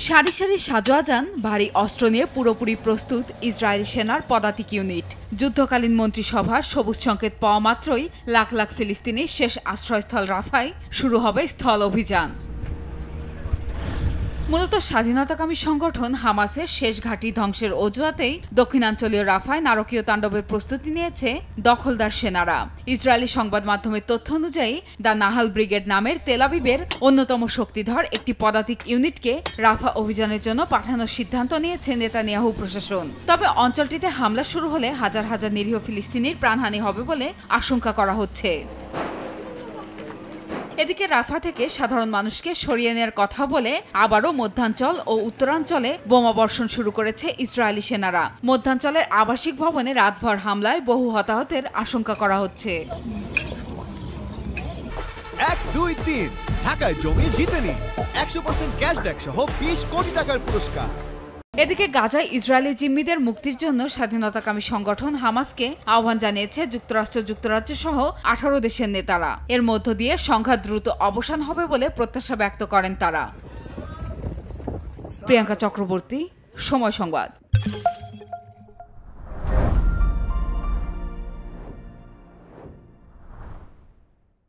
সারি সারি সাজোয়াজান ভারী অস্ত্র নিয়ে পুরোপুরি প্রস্তুত ইসরায়েলি সেনার পদাতিক ইউনিট। যুদ্ধকালীন মন্ত্রিসভার সবুজ সংকেত পাওয়া মাত্রই লাখ লাখ ফিলিস্তিনির শেষ আশ্রয়স্থল রাফায় শুরু হবে স্থল অভিযান। মূলত স্বাধীনতাকামী সংগঠন হামাসের শেষ ঘাঁটি ধ্বংসের অজুহাতেই দক্ষিণাঞ্চলীয় রাফায় নারকীয় তাণ্ডবের প্রস্তুতি নিয়েছে দখলদার সেনারা। ইসরায়েলি সংবাদ মাধ্যমের তথ্য অনুযায়ী দ্য নাহাল ব্রিগেড নামের তেল আবিবের অন্যতম শক্তিধর একটি পদাতিক ইউনিটকে রাফা অভিযানের জন্য পাঠানোর সিদ্ধান্ত নিয়েছে নেতানিয়াহু প্রশাসন। তবে অঞ্চলটিতে হামলা শুরু হলে হাজার হাজার নিরীহ ফিলিস্তিনির প্রাণহানি হবে বলে আশঙ্কা করা হচ্ছে। এদিকে রাফা থেকে সাধারণ মানুষকে সরিয়ে নেওয়ার কথা বলে আবারও মধ্যাঞ্চল ও উত্তরাঞ্চলে বোমাবর্ষণ শুরু করেছে ইসরায়েলি সেনারা। মধ্যাঞ্চলের আবাসিক ভবনে রাতভর হামলায় বহু হতাহতের আশঙ্কা করা হচ্ছে। 1, 2, 3 ঢাকায় জমি জিতে নিন 100% ক্যাশব্যাক সহ 20 কোটি টাকার পুরস্কার। এদিকে গাজায় ইসরায়েলি জিম্মিদের মুক্তির জন্য স্বাধীনতাকামী সংগঠন হামাসকে আহ্বান জানিয়েছে যুক্তরাষ্ট্র, যুক্তরাজ্য সহ 18 দেশের নেতারা। এর মধ্য দিয়ে সংঘাত দ্রুত অবসান হবে বলে প্রত্যাশা ব্যক্ত করেন তারা। প্রিয়াঙ্কা চক্রবর্তী, সময় সংবাদ।